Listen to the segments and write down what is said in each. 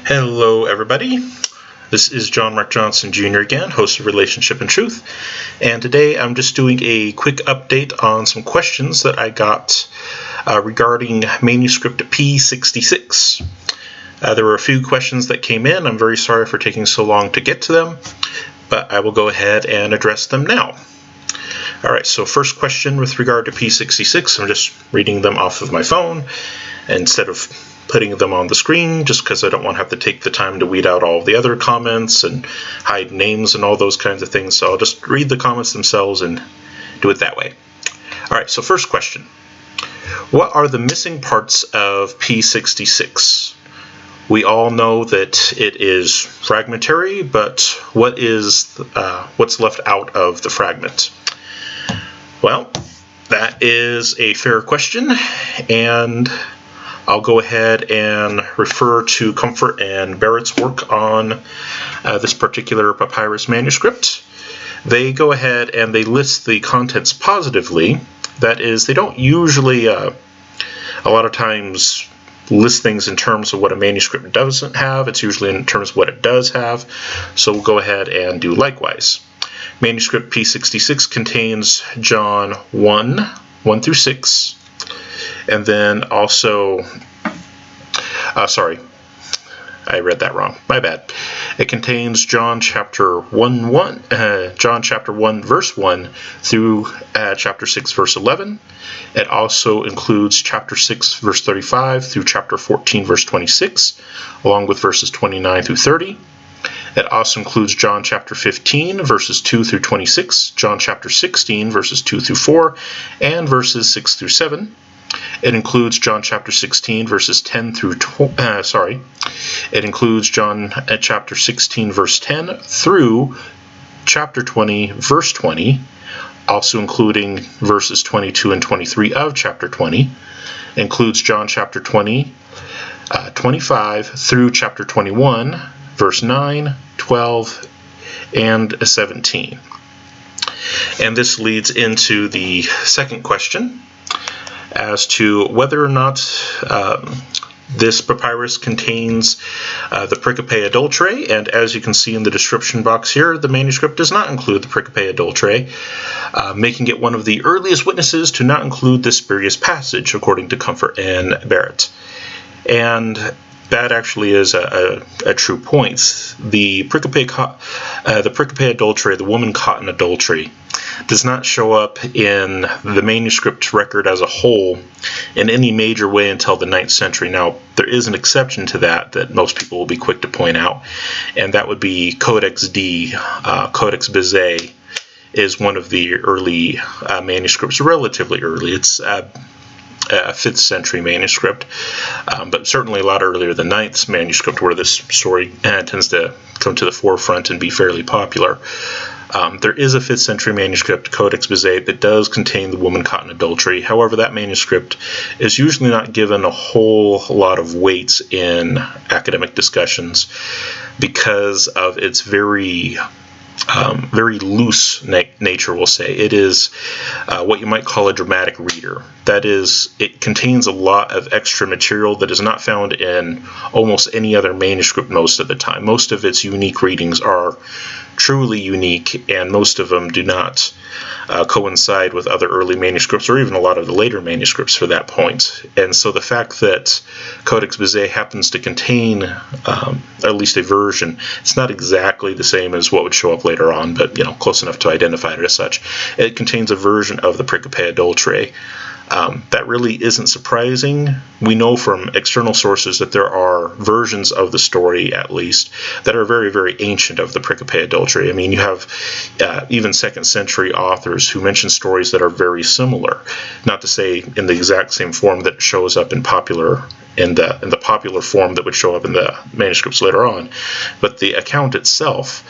Hello, everybody. This is John Mark Johnson Jr. again, host of Relationship and Truth. And today I'm just doing a quick update on some questions that I got regarding manuscript P66. There were a few questions that came in. I'm very sorry for taking so long to get to them, but I will go ahead and address them now. All right, so first question with regard to P66, I'm just reading them off of my phone instead of putting them on the screen, just because I don't want to have to take the time to weed out all the other comments and hide names and all those kinds of things. So I'll just read the comments themselves and do it that way. All right, so first question. What are the missing parts of P66? We all know that it is fragmentary, but what's left out of the fragment? Well, that is a fair question, and I'll go ahead and refer to Comfort and Barrett's work on this particular papyrus manuscript. They go ahead and they list the contents positively. That is, they don't usually, a lot of times, list things in terms of what a manuscript doesn't have. It's usually in terms of what it does have. So we'll go ahead and do likewise. Manuscript P66 contains John 1 through 6. And then also, sorry, I read that wrong. My bad. It contains John chapter 1 verse 1 through chapter 6 verse 11. It also includes chapter 6 verse 35 through chapter 14 verse 26, along with verses 29 through 30. It also includes John chapter 15 verses 2 through 26, John chapter 16 verses 2 through 4, and verses 6 through 7. It includes John chapter 16 verses 10 through It includes John chapter 16 verse 10 through chapter 20 verse 20, also including verses 22 and 23 of chapter 20. It includes John chapter 20, 25 through chapter 21, verse 9, 12, and 17. And this leads into the second question, as to whether or not this papyrus contains the Pericope Adulterae, and as you can see in the description box here, the manuscript does not include the Pericope Adulterae, making it one of the earliest witnesses to not include this spurious passage, according to Comfort and Barrett. And that actually is a true point. The Pericope Adulterae, the woman caught in adultery, does not show up in the manuscript record as a whole in any major way until the 9th century. Now, there is an exception to that most people will be quick to point out, and that would be Codex D. Codex Bezae is one of the early manuscripts, relatively early. It's a 5th century manuscript, but certainly a lot earlier than 9th manuscript, where this story tends to come to the forefront and be fairly popular. There is a 5th century manuscript, Codex Bezae, that does contain the woman caught in adultery. However, that manuscript is usually not given a whole lot of weight in academic discussions because of its very loose nature, we'll say. It is what you might call a dramatic reader. That is, it contains a lot of extra material that is not found in almost any other manuscript most of the time. Most of its unique readings are truly unique, and most of them do not coincide with other early manuscripts, or even a lot of the later manuscripts for that point. And so the fact that Codex Bezae happens to contain at least a version, it's not exactly the same as what would show up later on, but close enough to identify it as such. It contains a version of the Pericope Adulterae. That really isn't surprising. We know from external sources that there are versions of the story, at least, that are very, very ancient of the Pericope Adulterae. I mean, you have even 2nd century authors who mention stories that are very similar. Not to say in the exact same form that shows up in the popular form that would show up in the manuscripts later on, but the account itself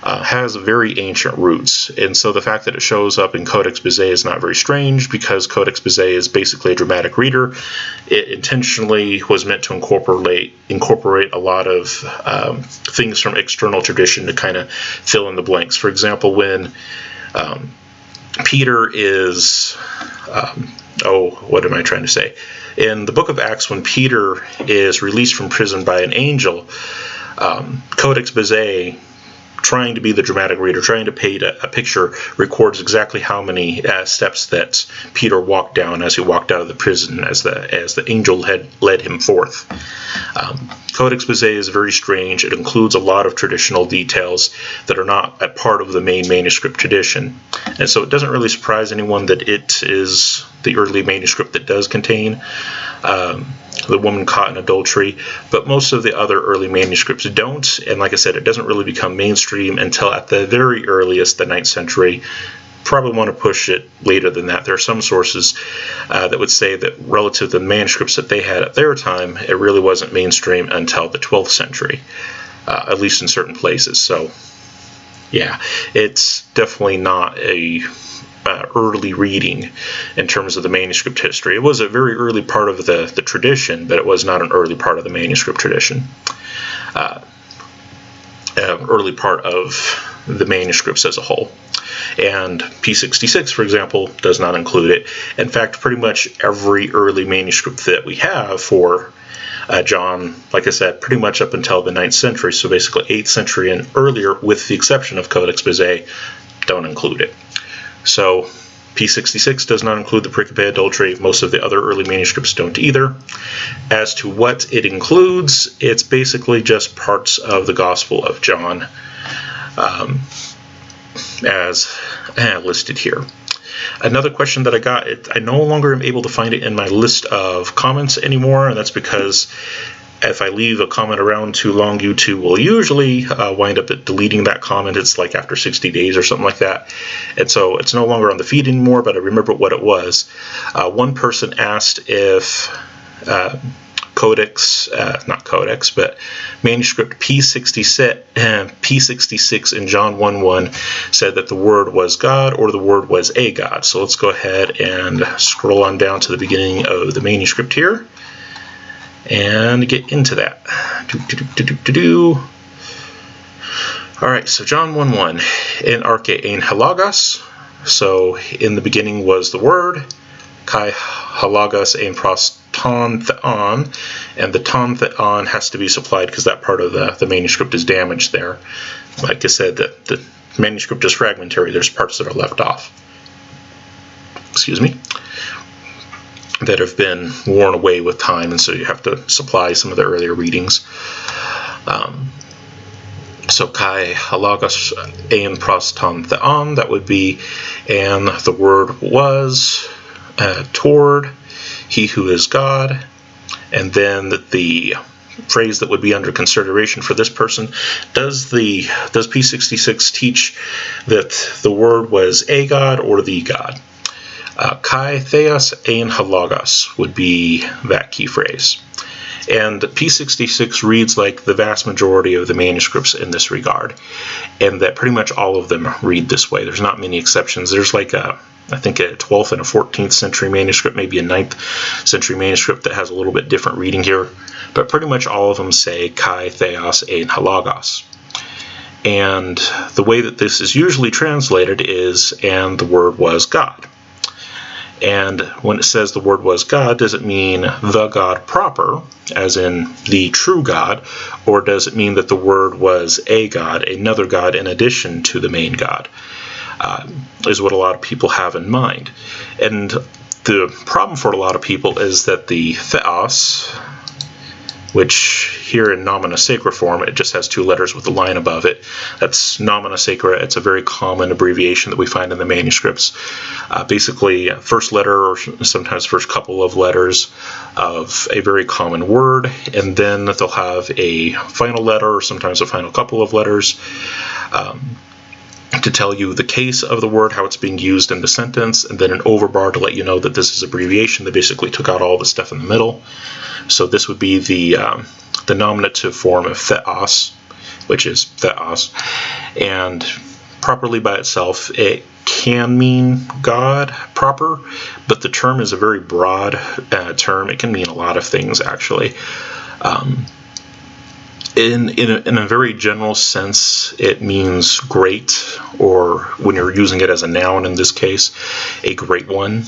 has very ancient roots. And so the fact that it shows up in Codex Bezae is not very strange, because Codex Bezae is basically a dramatic reader. It intentionally was meant to incorporate a lot of things from external tradition to kind of fill in the blanks. For example, when Peter is, what am I trying to say? In the book of Acts, when Peter is released from prison by an angel, Codex Bezae, trying to be the dramatic reader, trying to paint a picture, records exactly how many steps that Peter walked down as he walked out of the prison, as the angel had led him forth. Codex Bezae is very strange. It includes a lot of traditional details that are not a part of the main manuscript tradition, and so it doesn't really surprise anyone that it is the early manuscript that does contain the woman caught in adultery, but most of the other early manuscripts don't, and like I said, it doesn't really become mainstream until at the very earliest, the 9th century. Probably want to push it later than that. There are some sources that would say that relative to the manuscripts that they had at their time, it really wasn't mainstream until the 12th century, at least in certain places. So yeah, it's definitely not a early reading in terms of the manuscript history. It was a very early part of the tradition, but it was not an early part of the manuscript tradition. Early part of the manuscripts as a whole. And P66, for example, does not include it. In fact, pretty much every early manuscript that we have for John, like I said, pretty much up until the 9th century, so basically 8th century and earlier, with the exception of Codex Bezae, don't include it. So P66 does not include the Pericope Adulterae. Most of the other early manuscripts don't either. As to what it includes, it's basically just parts of the Gospel of John as listed here. Another question that I got, I no longer am able to find it in my list of comments anymore, and that's because if I leave a comment around too long, YouTube will usually wind up deleting that comment. It's like after 60 days or something like that. And so it's no longer on the feed anymore, but I remember what it was. One person asked if manuscript P66 in John 1:1 said that the Word was God or the Word was a God. So let's go ahead and scroll on down to the beginning of the manuscript here and get into that. Alright, so John 1:1, in arche ein halagos, so in the beginning was the Word, kai halagos ein pros ton theon, and the ton theon has to be supplied because that part of the manuscript is damaged there. Like I said, the manuscript is fragmentary, there's parts that are left off. Excuse me. That have been worn away with time, and so you have to supply some of the earlier readings. So kai halagos ein pros ton theon, that would be, and the Word was toward he who is God, and then the phrase that would be under consideration for this person, does P66 teach that the Word was a God or the God? Kai theos ein halagos would be that key phrase. And P66 reads like the vast majority of the manuscripts in this regard, and that pretty much all of them read this way. There's not many exceptions. There's like I think a 12th and a 14th century manuscript, maybe a 9th century manuscript that has a little bit different reading here, but pretty much all of them say Kai theos ein halagos. And the way that this is usually translated is, and the Word was God. And when it says the Word was God, does it mean the God proper, as in the true God, or does it mean that the Word was a God, another God in addition to the main God, is what a lot of people have in mind. And the problem for a lot of people is that the theos, which here in nomina sacra form, it just has 2 letters with a line above it. That's nomina sacra. It's a very common abbreviation that we find in the manuscripts. Basically, first letter or sometimes first couple of letters of a very common word, and then they'll have a final letter or sometimes a final couple of letters to tell you the case of the word, how it's being used in the sentence, and then an overbar to let you know that this is abbreviation. They basically took out all the stuff in the middle. So this would be the nominative form of theos, which is theos, and properly by itself it can mean God proper, but the term is a very broad term. It can mean a lot of things actually. In a very general sense, it means great, or when you're using it as a noun in this case, a great one.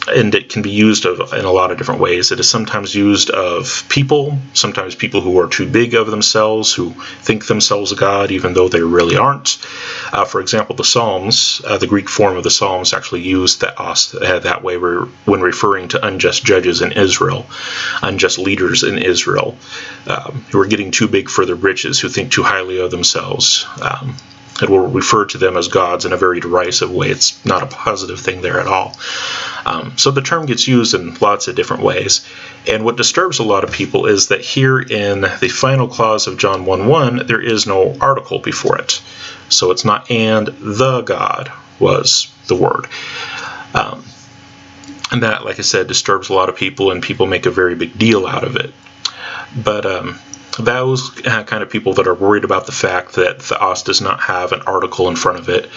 And it can be used in a lot of different ways. It is sometimes used of people, sometimes people who are too big of themselves, who think themselves a god even though they really aren't. For example, the Psalms, the Greek form of the Psalms actually used that way when referring to unjust judges in Israel, unjust leaders in Israel, who are getting too big for their britches, who think too highly of themselves. It will refer to them as gods in a very derisive way. It's not a positive thing there at all. So the term gets used in lots of different ways. And what disturbs a lot of people is that here in the final clause of John 1:1, there is no article before it. So it's not "and the God was the Word." And that, like I said, disturbs a lot of people, and people make a very big deal out of it. But those kind of people that are worried about the fact that the Os does not have an article in front of it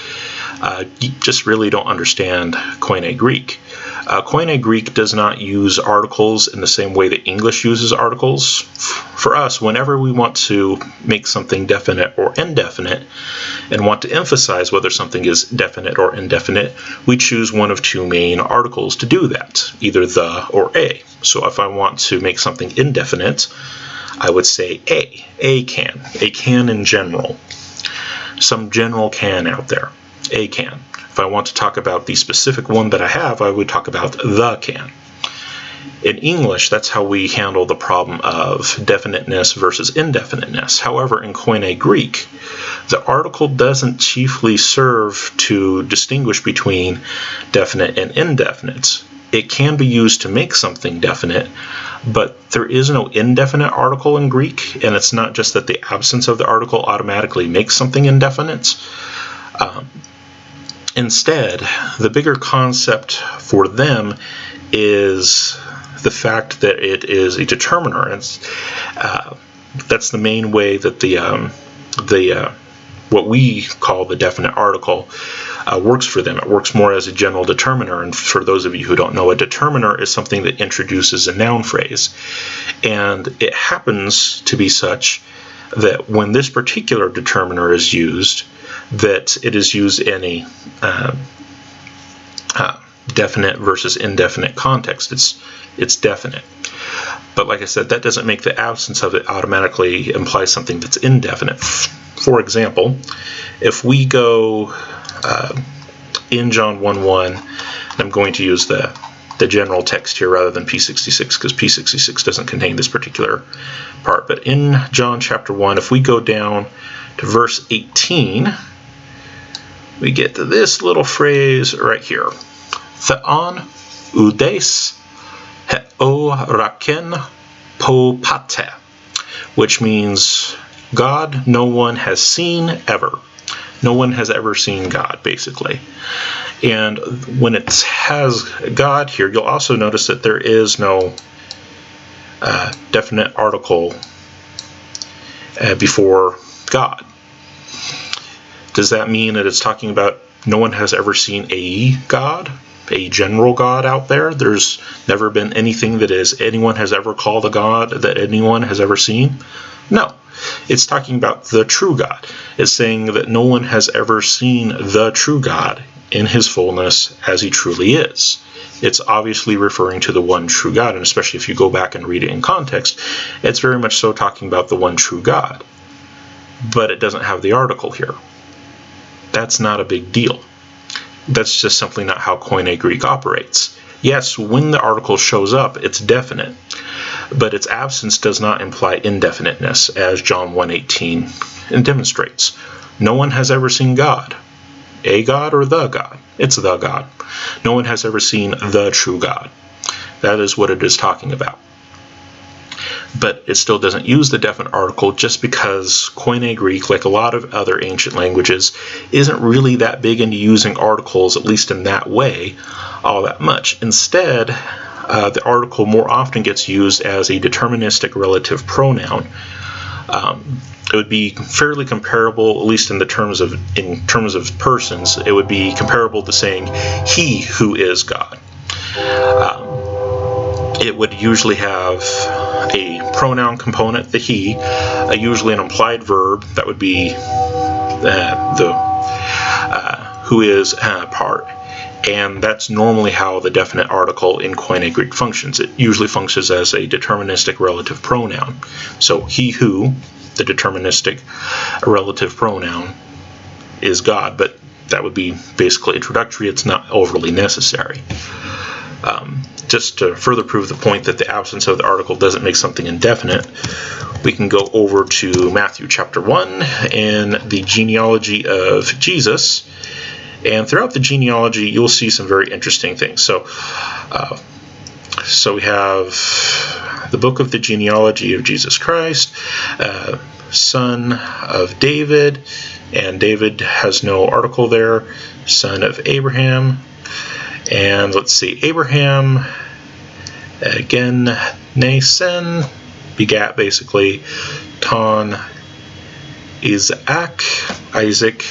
just really don't understand Koine Greek. Koine Greek does not use articles in the same way that English uses articles. For us, whenever we want to make something definite or indefinite and want to emphasize whether something is definite or indefinite, we choose one of two main articles to do that, either the or a. So if I want to make something indefinite, I would say a can in general, some general can out there, a can. If I want to talk about the specific one that I have, I would talk about the can. In English, that's how we handle the problem of definiteness versus indefiniteness. However, in Koine Greek, the article doesn't chiefly serve to distinguish between definite and indefinite. It can be used to make something definite, but there is no indefinite article in Greek, and it's not just that the absence of the article automatically makes something indefinite. Instead, the bigger concept for them is the fact that it is a determiner. That's the main way that what we call the definite article works for them. It works more as a general determiner, and for those of you who don't know, a determiner is something that introduces a noun phrase. And it happens to be such that when this particular determiner is used, that it is used in a definite versus indefinite context. It's definite. But like I said, that doesn't make the absence of it automatically imply something that's indefinite. For example, if we go in John 1:1, I'm going to use the general text here rather than P66, because P66 doesn't contain this particular part. But in John chapter 1, if we go down to verse 18, we get to this little phrase right here. Theon oudes heo raken po pate, which means God no one has seen ever. No one has ever seen God, basically. And when it has God here, you'll also notice that there is no definite article before God. Does that mean that it's talking about no one has ever seen a God, a general God out there? There's never been anything that anyone has ever called a God that anyone has ever seen? No. It's talking about the true God. It's saying that no one has ever seen the true God in his fullness as he truly is. It's obviously referring to the one true God, and especially if you go back and read it in context, it's very much so talking about the one true God. But it doesn't have the article here. That's not a big deal. That's just simply not how Koine Greek operates. Yes, when the article shows up, it's definite, but its absence does not imply indefiniteness, as John 1:18 demonstrates. No one has ever seen God. A God or the God? It's the God. No one has ever seen the true God. That is what it is talking about. But it still doesn't use the definite article just because Koine Greek, like a lot of other ancient languages, isn't really that big into using articles, at least in that way, all that much. Instead, the article more often gets used as a deterministic relative pronoun. It would be fairly comparable, at least in terms of persons, it would be comparable to saying he who is God. It would usually have a pronoun component, the he, usually an implied verb, that would be the who is part. And that's normally how the definite article in Koine Greek functions. It usually functions as a deterministic relative pronoun. So he who, the deterministic relative pronoun, is God, but that would be basically introductory. It's not overly necessary. Just to further prove the point that the absence of the article doesn't make something indefinite, we can go over to Matthew chapter 1 and the genealogy of Jesus. And throughout the genealogy, you'll see some very interesting things. So we have the book of the genealogy of Jesus Christ, son of David, and David has no article there, son of Abraham. And let's see, Abraham, again, Nasen, begat basically Ton, Isaac.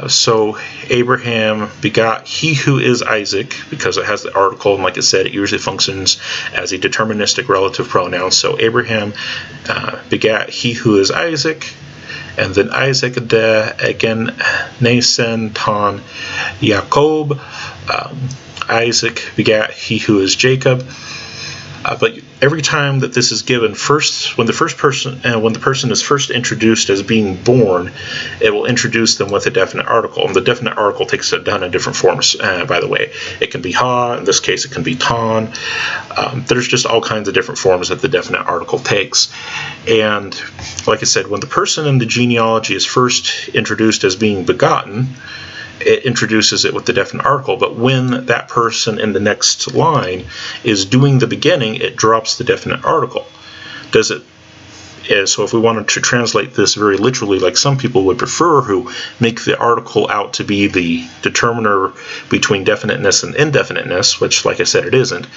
So Abraham begot he who is Isaac, because it has the article, and like I said, it usually functions as a deterministic relative pronoun. So Abraham begat he who is Isaac, and then Isaac again Nasen Ton Jacob. Isaac begat he who is Jacob. But every time that this is given, when the person is first introduced as being born, it will introduce them with a definite article. And the definite article takes it down in different forms, by the way. It can be ha, in this case it can be ton. There's just all kinds of different forms that the definite article takes. And like I said, when the person in the genealogy is first introduced as being begotten, it introduces it with the definite article, but when that person in the next line is doing the beginning, it drops the definite article. So if we wanted to translate this very literally, like some people would prefer, who make the article out to be the determiner between definiteness and indefiniteness, which, like I said, it isn't.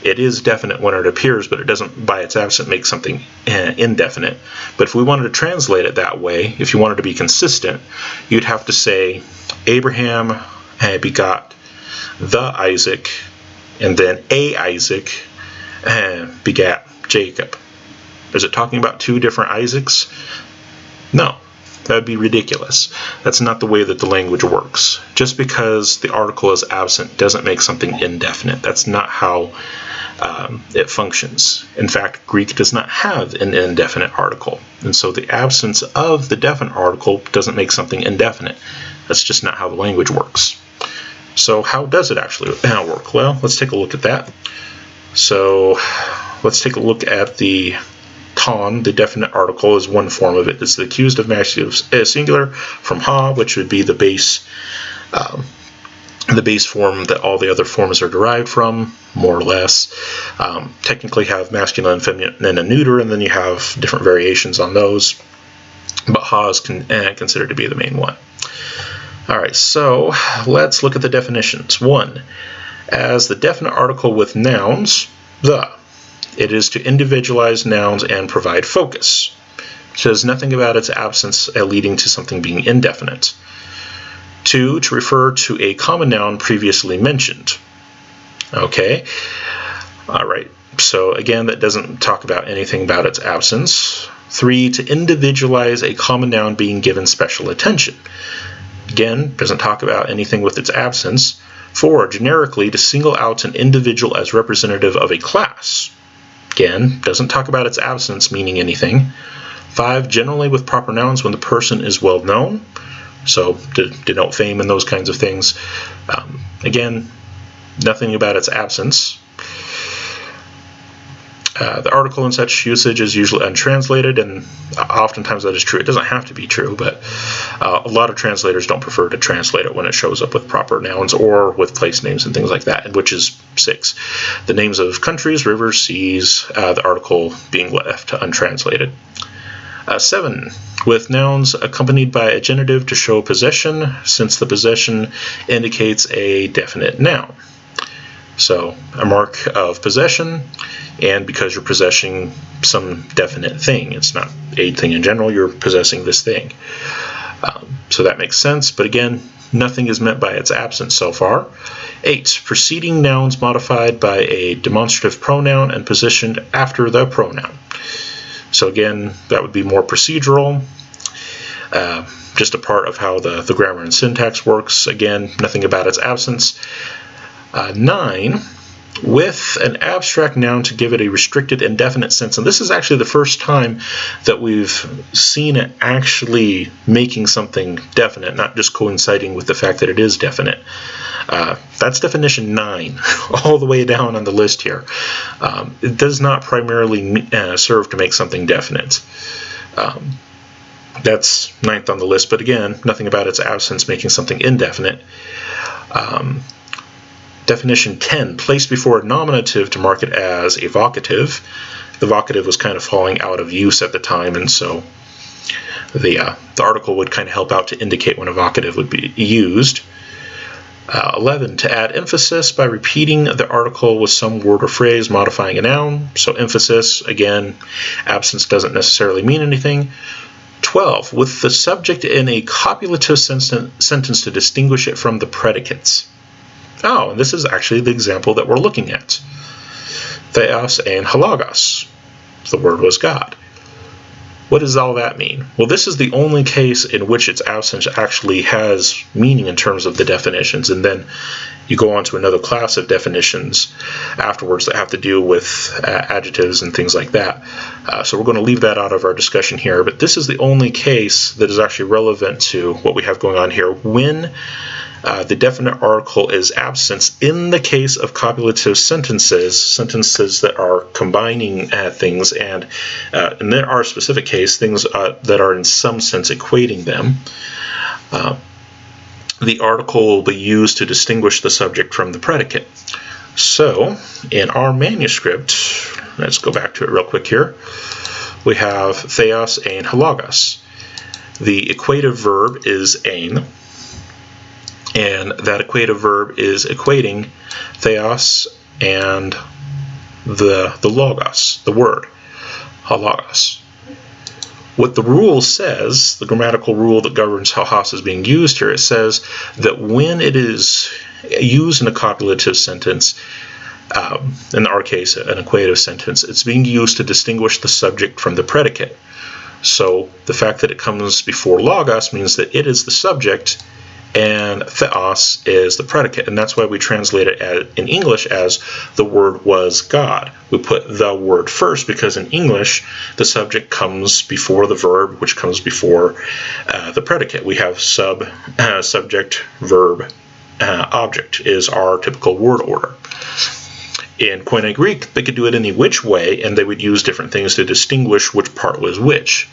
It is definite when it appears, but it doesn't, by its absence, make something indefinite. But if we wanted to translate it that way, if you wanted to be consistent, you'd have to say Abraham begot the Isaac, and then a Isaac begat Jacob. Is it talking about two different Isaacs? No, that would be ridiculous. That's not the way that the language works. Just because the article is absent doesn't make something indefinite. That's not how it functions. In fact, Greek does not have an indefinite article. And so the absence of the definite article doesn't make something indefinite. That's just not how the language works. So how does it actually work? Well, let's take a look at that. So let's take a look at the ton. The definite article is one form of it. It's the accused of masculine singular from ha, which would be the base form that all the other forms are derived from, more or less. Technically have masculine and feminine and a neuter, and then you have different variations on those. But ha is considered to be the main one. All right, so let's look at the definitions. 1. As the definite article with nouns, the. It is to individualize nouns and provide focus. It says nothing about its absence leading to something being indefinite. 2. To refer to a common noun previously mentioned. Okay. All right. So again, that doesn't talk about anything about its absence. 3. To individualize a common noun being given special attention. Again, doesn't talk about anything with its absence. 4. Generically, to single out an individual as representative of a class. Again, doesn't talk about its absence meaning anything. 5. Generally with proper nouns when the person is well known. So to denote fame and those kinds of things. Again, nothing about its absence. The article in such usage is usually untranslated, and oftentimes that is true. It doesn't have to be true, but a lot of translators don't prefer to translate it when it shows up with proper nouns or with place names and things like that, which is 6. The names of countries, rivers, seas, the article being left untranslated. 7. With nouns accompanied by a genitive to show possession, since the possession indicates a definite noun. So a mark of possession, and because you're possessing some definite thing, it's not a thing in general, you're possessing this thing. So that makes sense, but again, nothing is meant by its absence so far. 8. Preceding nouns modified by a demonstrative pronoun and positioned after the pronoun. So again, that would be more procedural, just a part of how the grammar and syntax works. Again, nothing about its absence. 9. With an abstract noun to give it a restricted indefinite sense. And this is actually the first time that we've seen it actually making something definite, not just coinciding with the fact that it is definite. That's definition 9, all the way down on the list here. It does not primarily serve to make something definite. That's 9th on the list, but again, nothing about its absence making something indefinite. Definition 10, placed before a nominative to mark it as a vocative. The vocative was kind of falling out of use at the time, and so the article would kind of help out to indicate when a vocative would be used. 11, to add emphasis by repeating the article with some word or phrase modifying a noun. So emphasis, again, absence doesn't necessarily mean anything. 12, with the subject in a copulative sentence to distinguish it from the predicates. Oh, and this is actually the example that we're looking at. Theos and halagos. The Word was God. What does all that mean? Well, this is the only case in which its absence actually has meaning in terms of the definitions, and then you go on to another class of definitions afterwards that have to do with adjectives and things like that. So we're going to leave that out of our discussion here, but this is the only case that is actually relevant to what we have going on here when the definite article is absent in the case of copulative sentences that are combining things, and in our specific case, things that are in some sense equating them. The article will be used to distinguish the subject from the predicate. So, in our manuscript, let's go back to it real quick here, we have theos and halagos. The equative verb is ein, and that equative verb is equating theos and the logos, the word, halagos. What the rule says, the grammatical rule that governs how hos is being used here, it says that when it is used in a copulative sentence, in our case an equative sentence, it's being used to distinguish the subject from the predicate. So the fact that it comes before logos means that it is the subject and theos is the predicate, and that's why we translate it in English as the Word was God. We put the word first because in English the subject comes before the verb, which comes before the predicate. We have subject, verb, object is our typical word order. In Koine Greek, they could do it any which way, and they would use different things to distinguish which part was which.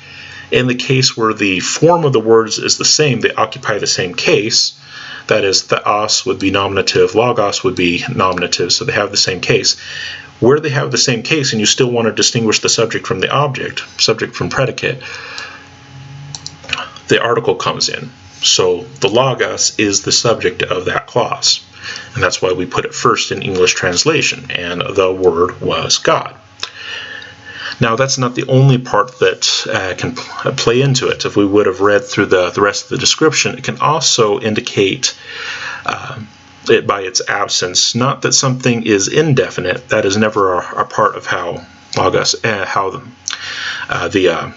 In the case where the form of the words is the same, they occupy the same case. That is, theos would be nominative, logos would be nominative, so they have the same case. Where they have the same case and you still want to distinguish the subject from the object, subject from predicate, the article comes in. So the logos is the subject of that clause. And that's why we put it first in English translation, and the Word was God. Now, that's not the only part that can play into it. If we would have read through the rest of the description, it can also indicate it by its absence. Not that something is indefinite. That is never a part of how logos, the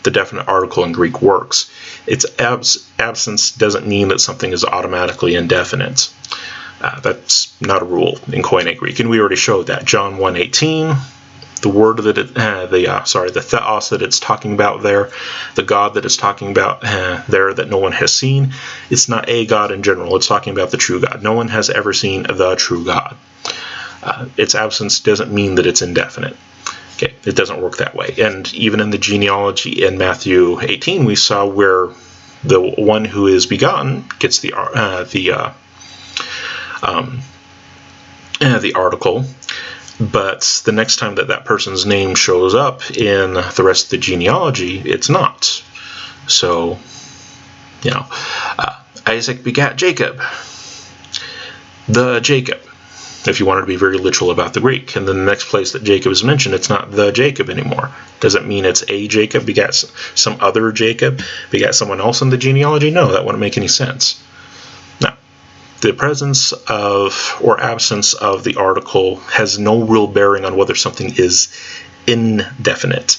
definite article in Greek works. Its absence doesn't mean that something is automatically indefinite. That's not a rule in Koine Greek, and we already showed that. John 1:18. The word that the theos that it's talking about there, the God that it's talking about there that no one has seen, it's not a God in general. It's talking about the true God. No one has ever seen the true God. Its absence doesn't mean that it's indefinite. Okay, it doesn't work that way. And even in the genealogy in Matthew 18, we saw where the one who is begotten gets the article. But the next time that person's name shows up in the rest of the genealogy, it's not. So, Isaac begat Jacob, the Jacob, if you wanted to be very literal about the Greek. And then the next place that Jacob is mentioned, it's not the Jacob anymore. Doesn't mean it's a Jacob begat some other Jacob, begat someone else in the genealogy. No, that wouldn't make any sense. Now, the presence of or absence of the article has no real bearing on whether something is indefinite.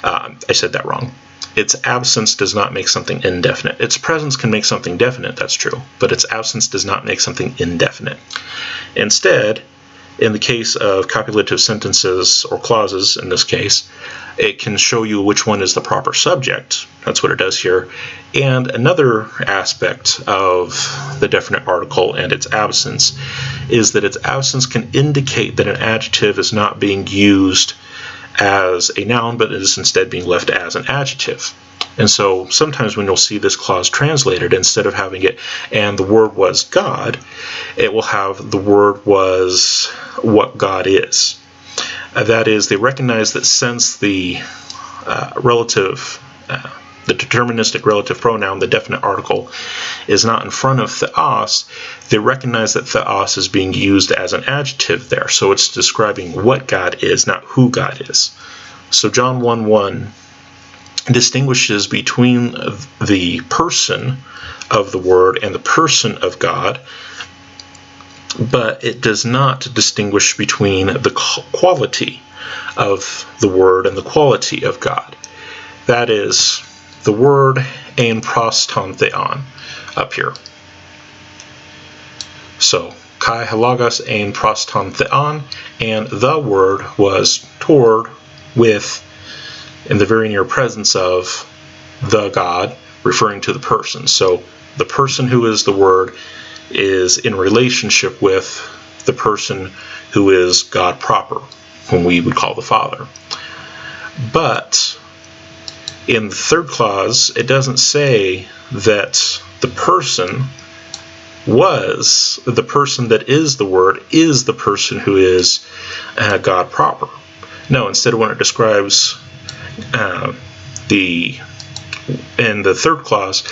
I said that wrong. Its absence does not make something indefinite. Its presence can make something definite, that's true, but its absence does not make something indefinite. Instead, in the case of copulative sentences, or clauses in this case, it can show you which one is the proper subject. That's what it does here. And another aspect of the definite article and its absence is that its absence can indicate that an adjective is not being used as a noun, but it is instead being left as an adjective. And so sometimes when you'll see this clause translated, instead of having it, and the Word was God, it will have the Word was what God is. That is, they recognize that since the deterministic relative pronoun, the definite article, is not in front of theos, they recognize that theos is being used as an adjective there. So it's describing what God is, not who God is. So John 1:1 distinguishes between the person of the Word and the person of God, but it does not distinguish between the quality of the Word and the quality of God. That is, the Word ein proston theon up here. So, kai halagos ein proston theon, and the Word was toward, with, in the very near presence of the God, referring to the person. So the person who is the Word is in relationship with the person who is God proper, whom we would call the Father. But in the third clause, it doesn't say that the person was, the person that is the Word is the person who is God proper. No, instead, when it describes in the third clause,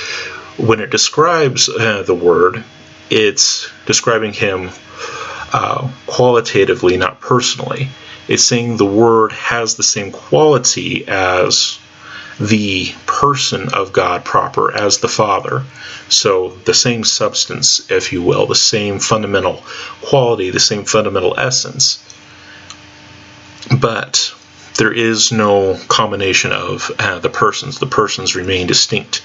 when it describes the Word, it's describing him qualitatively, not personally. It's saying the Word has the same quality as the person of God proper, as the Father. So the same substance, if you will, the same fundamental quality, the same fundamental essence. But there is no combination of the persons. The persons remain distinct.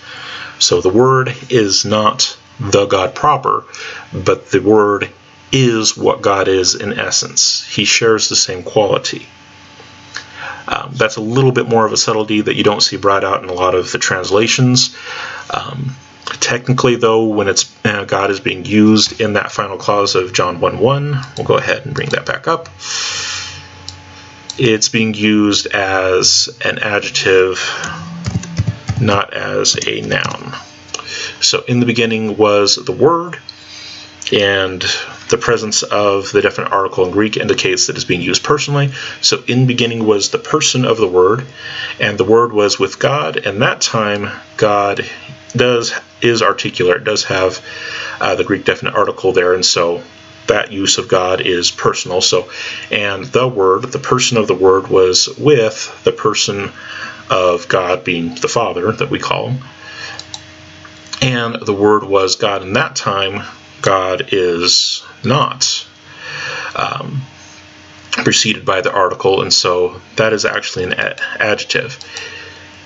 So the Word is not the God proper, but the Word is what God is in essence. He shares the same quality. That's a little bit more of a subtlety that you don't see brought out in a lot of the translations. Technically, though, when it's God is being used in that final clause of John 1:1, we'll go ahead and bring that back up. It's being used as an adjective, not as a noun. So in the beginning was the Word, and the presence of the definite article in Greek indicates that it's being used personally. So in beginning was the person of the Word, and the Word was with God, and that time God is articulate, does have the Greek definite article there, and so that use of God is personal. So, and the Word, the person of the Word, was with the person of God, being the Father that we call him. And the Word was God. In that time, God is not preceded by the article, and so that is actually an adjective.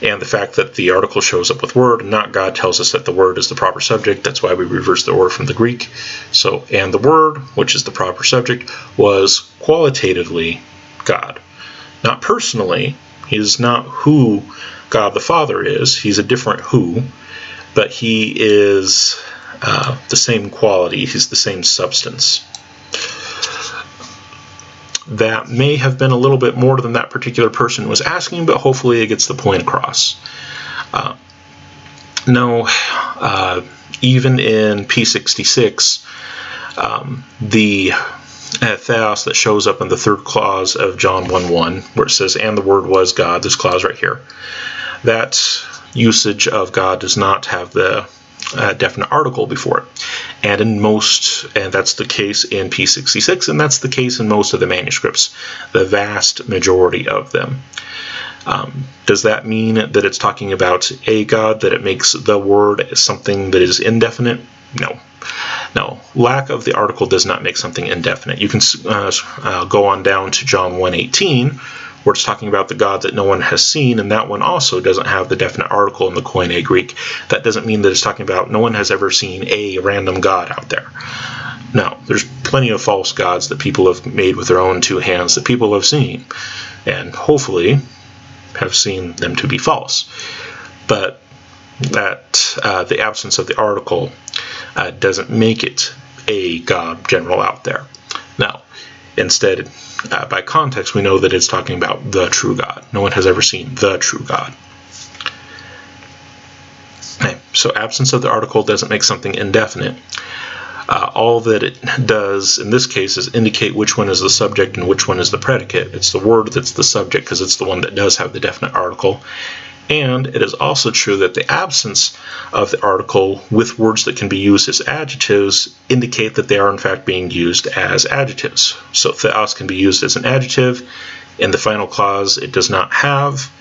And the fact that the article shows up with Word and not God tells us that the Word is the proper subject. That's why we reverse the order from the Greek. So, and the Word, which is the proper subject, was qualitatively God. Not personally. He is not who God the Father is. He's a different who, but he is the same quality. He's the same substance. That may have been a little bit more than that particular person was asking, but hopefully it gets the point across. Even in P66, the theos that shows up in the third clause of John 1:1, where it says, and the Word was God, this clause right here, that usage of God does not have the definite article before it. And that's the case in P66, and that's the case in most of the manuscripts, the vast majority of them. Does that mean that it's talking about a God, that it makes the Word something that is indefinite? No. Now, lack of the article does not make something indefinite. You can go on down to John 1:18, where it's talking about the God that no one has seen, and that one also doesn't have the definite article in the Koine Greek. That doesn't mean that it's talking about no one has ever seen a random God out there. No, there's plenty of false gods that people have made with their own two hands that people have seen, and hopefully have seen them to be false. But that the absence of the article doesn't make it a God general out there. Now, instead, by context, we know that it's talking about the true God. No one has ever seen the true God. Okay, so absence of the article doesn't make something indefinite. All that it does in this case is indicate which one is the subject and which one is the predicate. It's the word that's the subject because it's the one that does have the definite article. And it is also true that the absence of the article with words that can be used as adjectives indicate that they are in fact being used as adjectives. So theos can be used as an adjective. In the final clause, it does not have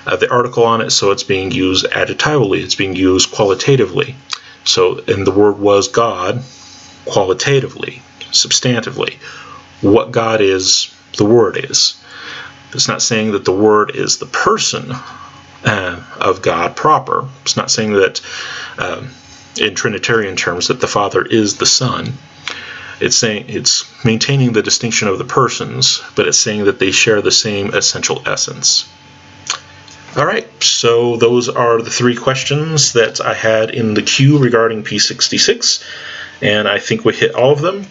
the article on it, so it's being used adjectively. It's being used qualitatively. So, and the word was God, qualitatively, substantively. What God is, the word is. It's not saying that the word is the person of God proper. It's not saying that in Trinitarian terms that the Father is the Son. It's saying it's maintaining the distinction of the persons, but it's saying that they share the same essential essence. All right, so those are the three questions that I had in the queue regarding P66, and I think we hit all of them.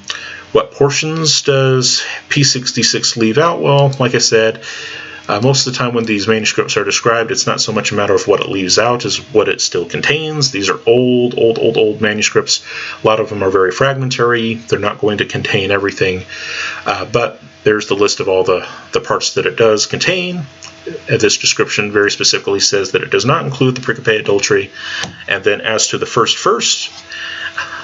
What portions does P66 leave out? Well, like I said, most of the time when these manuscripts are described, it's not so much a matter of what it leaves out as what it still contains. These are old manuscripts. A lot of them are very fragmentary. They're not going to contain everything, but there's the list of all the parts that it does contain. This description very specifically says that it does not include the Pericope Adulterae. And then as to the first verse,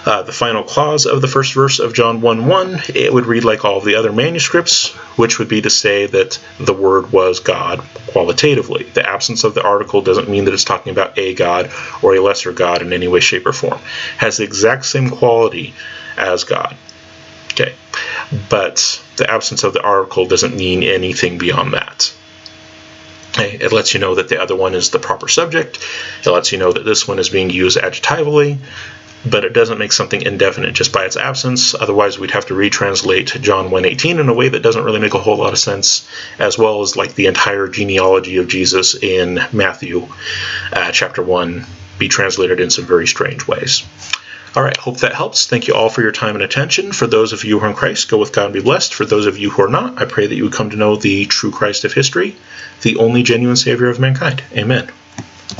the final clause of the first verse of John 1:1, it would read like all of the other manuscripts, which would be to say that the word was God qualitatively. The absence of the article doesn't mean that it's talking about a God or a lesser God in any way, shape, or form. It has the exact same quality as God. Okay, but the absence of the article doesn't mean anything beyond that. Okay, it lets you know that the other one is the proper subject. It lets you know that this one is being used adjectively, but it doesn't make something indefinite just by its absence. Otherwise, we'd have to retranslate John 1:18 in a way that doesn't really make a whole lot of sense, as well as like the entire genealogy of Jesus in Matthew chapter 1 be translated in some very strange ways. All right, hope that helps. Thank you all for your time and attention. For those of you who are in Christ, go with God and be blessed. For those of you who are not, I pray that you would come to know the true Christ of history, the only genuine Savior of mankind. Amen.